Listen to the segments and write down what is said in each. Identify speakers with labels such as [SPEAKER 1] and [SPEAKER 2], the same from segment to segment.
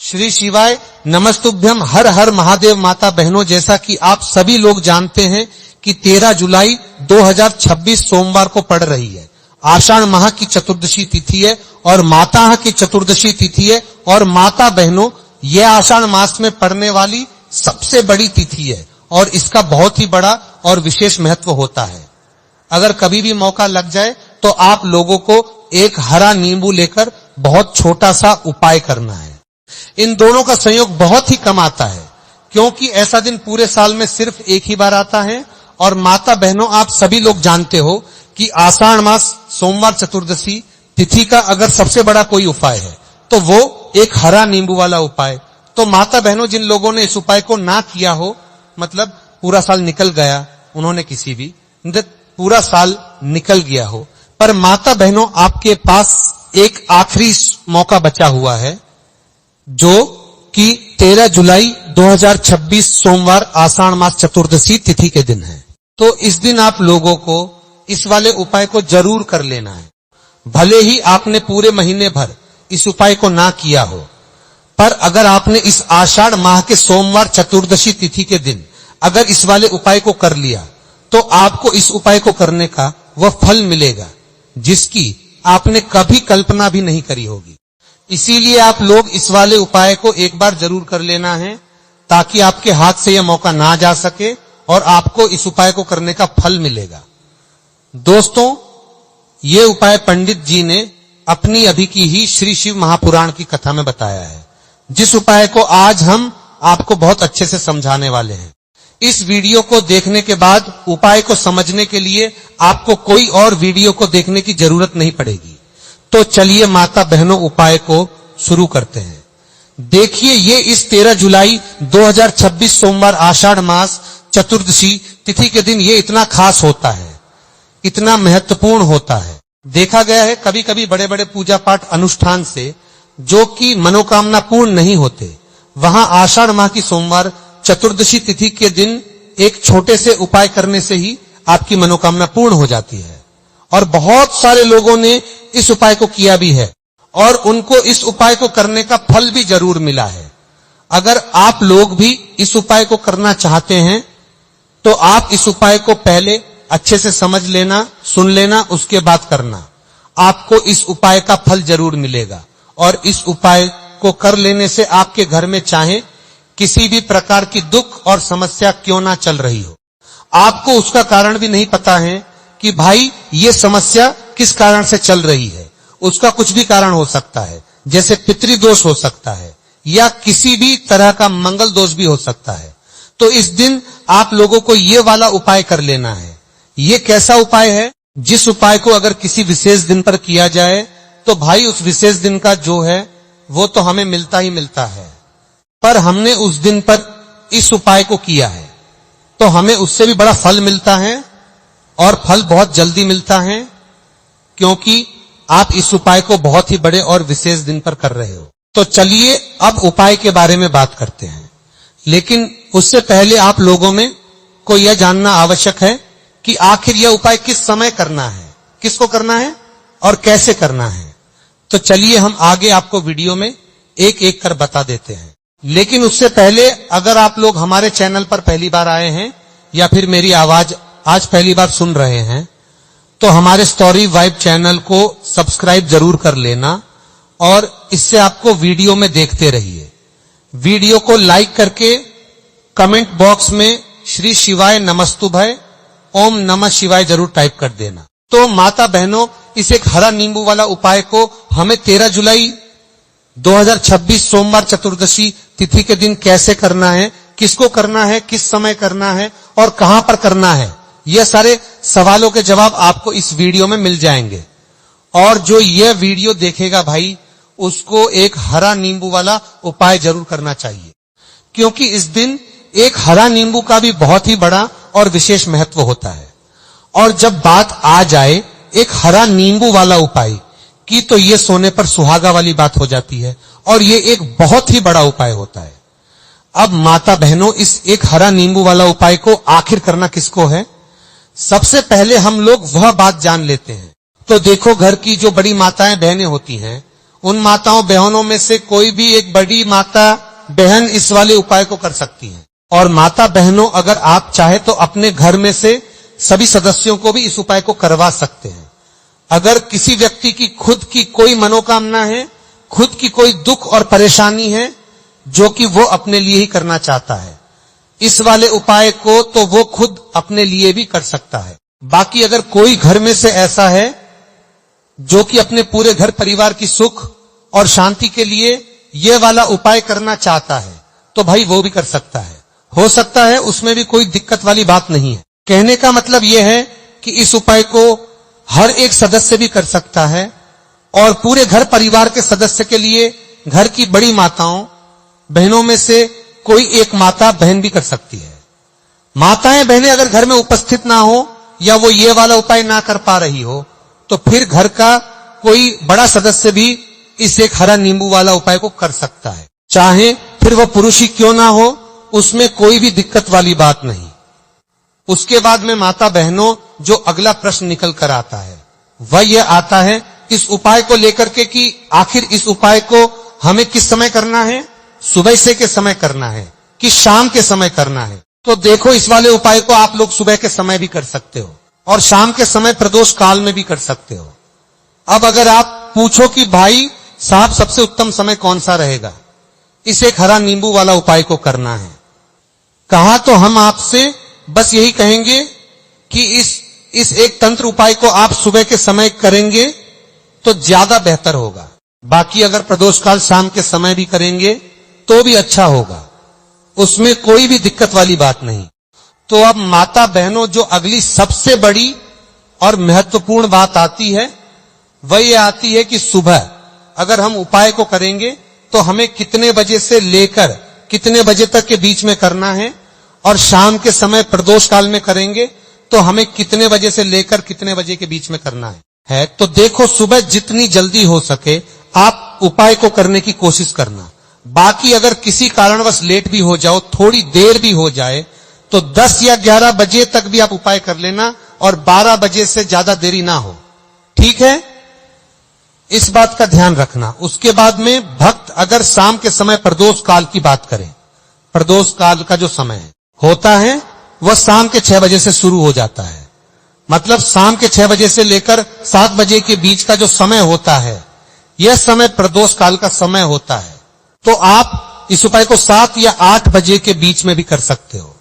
[SPEAKER 1] श्री शिवाय नमस्तुभ्यम। हर हर महादेव। माता बहनों, जैसा कि आप सभी लोग जानते हैं कि 13 जुलाई 2026 सोमवार को पड़ रही है। आषाढ़ माह की चतुर्दशी तिथि है और माता की चतुर्दशी तिथि है। और माता बहनों, यह आषाढ़ मास में पड़ने वाली सबसे बड़ी तिथि है और इसका बहुत ही बड़ा और विशेष महत्व होता है। अगर कभी भी मौका लग जाए तो आप लोगों को एक हरा नींबू लेकर बहुत छोटा सा उपाय करना है। इन दोनों का संयोग बहुत ही कम आता है, क्योंकि ऐसा दिन पूरे साल में सिर्फ एक ही बार आता है। और माता बहनों, आप सभी लोग जानते हो कि आषाढ़ मास सोमवार चतुर्दशी तिथि का अगर सबसे बड़ा कोई उपाय है तो वो एक हरा नींबू वाला उपाय। तो माता बहनों, जिन लोगों ने इस उपाय को ना किया हो, मतलब पूरा साल निकल गया, उन्होंने किसी भी पूरा साल निकल गया हो, पर माता बहनों आपके पास एक आखिरी मौका बचा हुआ है, जो कि 13 जुलाई 2026 सोमवार आषाढ़ मास चतुर्दशी तिथि के दिन है। तो इस दिन आप लोगों को इस वाले उपाय को जरूर कर लेना है। भले ही आपने पूरे महीने भर इस उपाय को ना किया हो, पर अगर आपने इस आषाढ़ माह के सोमवार चतुर्दशी तिथि के दिन अगर इस वाले उपाय को कर लिया तो आपको इस उपाय को करने का वह फल मिलेगा जिसकी आपने कभी कल्पना भी नहीं करी होगी। इसीलिए आप लोग इस वाले उपाय को एक बार जरूर कर लेना है, ताकि आपके हाथ से यह मौका ना जा सके और आपको इस उपाय को करने का फल मिलेगा। दोस्तों, ये उपाय पंडित जी ने अपनी अभी की ही श्री शिव महापुराण की कथा में बताया है, जिस उपाय को आज हम आपको बहुत अच्छे से समझाने वाले हैं। इस वीडियो को देखने के बाद उपाय को समझने के लिए आपको कोई और वीडियो को देखने की जरूरत नहीं पड़ेगी। तो चलिए माता बहनों, उपाय को शुरू करते हैं। देखिए, ये इस 13 जुलाई 2026 सोमवार आषाढ़ मास चतुर्दशी तिथि के दिन ये इतना खास होता है, इतना महत्वपूर्ण होता है। देखा गया है कभी कभी बड़े बड़े पूजा पाठ अनुष्ठान से जो कि मनोकामना पूर्ण नहीं होते, वहां आषाढ़ माह की सोमवार चतुर्दशी तिथि के दिन एक छोटे से उपाय करने से ही आपकी मनोकामना पूर्ण हो जाती है। और बहुत सारे लोगों ने इस उपाय को किया भी है और उनको इस उपाय को करने का फल भी जरूर मिला है। अगर आप लोग भी इस उपाय को करना चाहते हैं तो आप इस उपाय को पहले अच्छे से समझ लेना, सुन लेना, उसके बाद करना। आपको इस उपाय का फल जरूर मिलेगा और इस उपाय को कर लेने से आपके घर में चाहे किसी भी प्रकार की दुख और समस्या क्यों ना चल रही हो, आपको उसका कारण भी नहीं पता है कि भाई ये समस्या किस कारण से चल रही है। उसका कुछ भी कारण हो सकता है, जैसे पितृदोष हो सकता है या किसी भी तरह का मंगल दोष भी हो सकता है। तो इस दिन आप लोगों को ये वाला उपाय कर लेना है। ये कैसा उपाय है? जिस उपाय को अगर किसी विशेष दिन पर किया जाए तो भाई उस विशेष दिन का जो है वो तो हमें मिलता ही मिलता है, पर हमने उस दिन पर इस उपाय को किया है तो हमें उससे भी बड़ा फल मिलता है और फल बहुत जल्दी मिलता है, क्योंकि आप इस उपाय को बहुत ही बड़े और विशेष दिन पर कर रहे हो। तो चलिए अब उपाय के बारे में बात करते हैं, लेकिन उससे पहले आप लोगों में को यह जानना आवश्यक है कि आखिर यह उपाय किस समय करना है, किसको करना है और कैसे करना है। तो चलिए हम आगे आपको वीडियो में एक एक कर बता देते हैं। लेकिन उससे पहले अगर आप लोग हमारे चैनल पर पहली बार आए हैं या फिर मेरी आवाज आज पहली बार सुन रहे हैं तो हमारे स्टोरी वाइब चैनल को सब्सक्राइब जरूर कर लेना और इससे आपको वीडियो में देखते रहिए। वीडियो को लाइक करके कमेंट बॉक्स में श्री शिवाय नमस्तुभय ओम नमः शिवाय जरूर टाइप कर देना। तो माता बहनों, इस एक हरा नींबू वाला उपाय को हमें 13 जुलाई 2026 सोमवार चतुर्दशी तिथि के दिन कैसे करना है, किसको करना है, किस समय करना है और कहां पर करना है, यह सारे सवालों के जवाब आपको इस वीडियो में मिल जाएंगे। और जो यह वीडियो देखेगा भाई, उसको एक हरा नींबू वाला उपाय जरूर करना चाहिए, क्योंकि इस दिन एक हरा नींबू का भी बहुत ही बड़ा और विशेष महत्व होता है। और जब बात आ जाए एक हरा नींबू वाला उपाय की, तो ये सोने पर सुहागा वाली बात हो जाती है और ये एक बहुत ही बड़ा उपाय होता है। अब माता बहनों, इस एक हरा नींबू वाला उपाय को आखिर करना किसको है, सबसे पहले हम लोग वह बात जान लेते हैं। तो देखो, घर की जो बड़ी माताएं बहनें होती हैं उन माताओं बहनों में से कोई भी एक बड़ी माता बहन इस वाले उपाय को कर सकती हैं। और माता बहनों, अगर आप चाहे तो अपने घर में से सभी सदस्यों को भी इस उपाय को करवा सकते हैं। अगर किसी व्यक्ति की खुद की कोई मनोकामना है, खुद की कोई दुख और परेशानी है जो कि वो अपने लिए ही करना चाहता है, इस वाले उपाय को तो वो खुद अपने लिए भी कर सकता है। बाकी अगर कोई घर में से ऐसा है जो कि अपने पूरे घर परिवार की सुख और शांति के लिए ये वाला उपाय करना चाहता है, तो भाई वो भी कर सकता है। हो सकता है, उसमें भी कोई दिक्कत वाली बात नहीं है। कहने का मतलब यह है कि इस उपाय को हर एक सदस्य भी कर सकता है और पूरे घर परिवार के सदस्य के लिए घर की बड़ी माताओं बहनों में से कोई एक माता बहन भी कर सकती है। माताएं बहनें अगर घर में उपस्थित ना हो या वो ये वाला उपाय ना कर पा रही हो, तो फिर घर का कोई बड़ा सदस्य भी इस एक हरा नींबू वाला उपाय को कर सकता है, चाहे फिर वो पुरुष ही क्यों ना हो, उसमें कोई भी दिक्कत वाली बात नहीं। उसके बाद में माता बहनों, जो अगला प्रश्न निकल कर आता है वह यह आता है इस उपाय को लेकर के कि आखिर इस उपाय को हमें किस समय करना है, सुबह से के समय करना है कि शाम के समय करना है। तो देखो, इस वाले उपाय को आप लोग सुबह के समय भी कर सकते हो और शाम के समय प्रदोष काल में भी कर सकते हो। अब अगर आप पूछो कि भाई साहब सबसे उत्तम समय कौन सा रहेगा इस एक हरा नींबू वाला उपाय को करना है, कहा तो हम आपसे बस यही कहेंगे कि इस एक तंत्र उपाय को आप सुबह के समय करेंगे तो ज्यादा बेहतर होगा। बाकी अगर प्रदोष काल शाम के समय भी करेंगे तो भी अच्छा होगा, उसमें कोई भी दिक्कत वाली बात नहीं। तो अब माता बहनों, जो अगली सबसे बड़ी और महत्वपूर्ण बात आती है वह ये आती है कि सुबह अगर हम उपाय को करेंगे तो हमें कितने बजे से लेकर कितने बजे तक के बीच में करना है, और शाम के समय प्रदोष काल में करेंगे तो हमें कितने बजे से लेकर कितने बजे के बीच में करना है। तो देखो, सुबह जितनी जल्दी हो सके आप उपाय को करने की कोशिश करना। बाकी अगर किसी कारणवश लेट भी हो जाओ, थोड़ी देर भी हो जाए, तो 10 या 11 बजे तक भी आप उपाय कर लेना और 12 बजे से ज्यादा देरी ना हो, ठीक है? इस बात का ध्यान रखना। उसके बाद में भक्त अगर शाम के समय प्रदोष काल की बात करें, प्रदोष काल का जो समय होता है वह शाम के 6 बजे से शुरू हो जाता है। मतलब शाम के 6 बजे से लेकर 7 बजे के बीच का जो समय होता है, यह समय प्रदोष काल का समय होता है। तो आप इस उपाय को 7 या 8 बजे के बीच में भी कर सकते हो।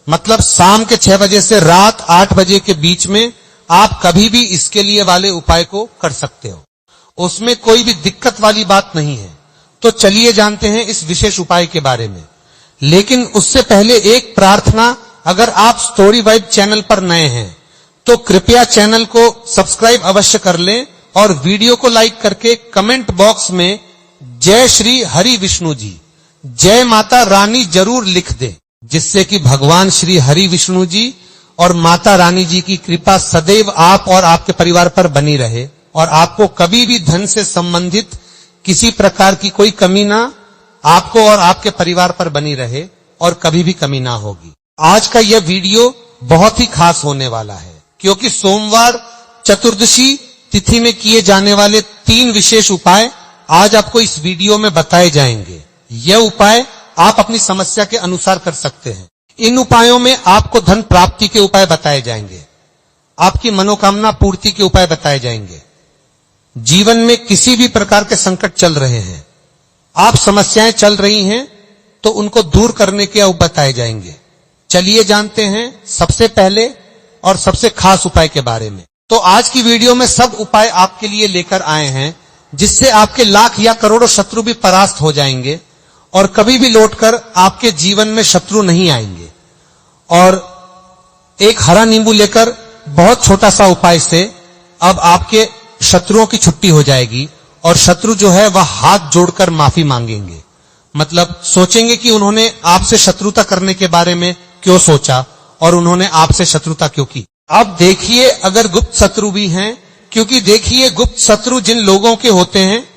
[SPEAKER 1] मतलब शाम के 6 बजे से रात 8 बजे के बीच में आप कभी भी इसके लिए वाले उपाय को कर सकते हो, उसमें कोई भी दिक्कत वाली बात नहीं है। तो चलिए जानते हैं इस विशेष उपाय के बारे में। लेकिन उससे पहले एक प्रार्थना, अगर आप स्टोरी वाइब चैनल पर नए हैं तो कृपया चैनल को सब्सक्राइब अवश्य कर लें और वीडियो को लाइक करके कमेंट बॉक्स में जय श्री हरि विष्णु जी, जय माता रानी जरूर लिख दें, जिससे कि भगवान श्री हरि विष्णु जी और माता रानी जी की कृपा सदैव आप और आपके परिवार पर बनी रहे और आपको कभी भी धन से संबंधित किसी प्रकार की कोई कमी ना आपको और आपके परिवार पर बनी रहे और कभी भी कमी ना होगी। आज का यह वीडियो बहुत ही खास होने वाला है, क्योंकि सोमवार चतुर्दशी तिथि में किए जाने वाले 3 विशेष उपाय आज आपको इस वीडियो में बताए जाएंगे। यह उपाय आप अपनी समस्या के अनुसार कर सकते हैं। इन उपायों में आपको धन प्राप्ति के उपाय बताए जाएंगे, आपकी मनोकामना पूर्ति के उपाय बताए जाएंगे। जीवन में किसी भी प्रकार के संकट चल रहे हैं, आप समस्याएं चल रही हैं, तो उनको दूर करने के उपाय बताए जाएंगे। चलिए जानते हैं सबसे पहले और सबसे खास उपाय के बारे में। तो आज की वीडियो में सब उपाय आपके लिए लेकर आए हैं, जिससे आपके लाख या करोड़ों शत्रु भी परास्त हो जाएंगे और कभी भी लौटकर आपके जीवन में शत्रु नहीं आएंगे। और एक हरा नींबू लेकर बहुत छोटा सा उपाय से अब आपके शत्रुओं की छुट्टी हो जाएगी और शत्रु जो है वह हाथ जोड़कर माफी मांगेंगे। मतलब सोचेंगे कि उन्होंने आपसे शत्रुता करने के बारे में क्यों सोचा और उन्होंने आपसे शत्रुता क्यों की। अब देखिए, अगर गुप्त शत्रु भी हैं, क्योंकि देखिए गुप्त शत्रु जिन लोगों के होते हैं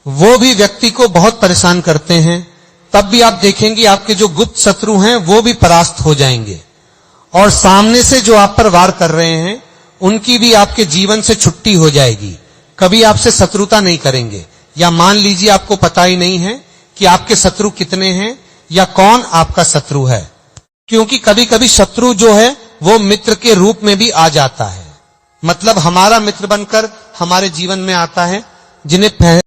[SPEAKER 1] वो भी व्यक्ति को बहुत परेशान करते हैं, तब भी आप देखेंगे आपके जो गुप्त शत्रु हैं वो भी परास्त हो जाएंगे और सामने से जो आप पर वार कर रहे हैं उनकी भी आपके जीवन से छुट्टी हो जाएगी। कभी आपसे शत्रुता नहीं करेंगे, या मान लीजिए आपको पता ही नहीं है कि आपके शत्रु कितने हैं या कौन आपका शत्रु है, क्योंकि कभी कभी शत्रु जो है वो मित्र के रूप में भी आ जाता है, मतलब हमारा मित्र बनकर हमारे जीवन में आता है, जिन्हें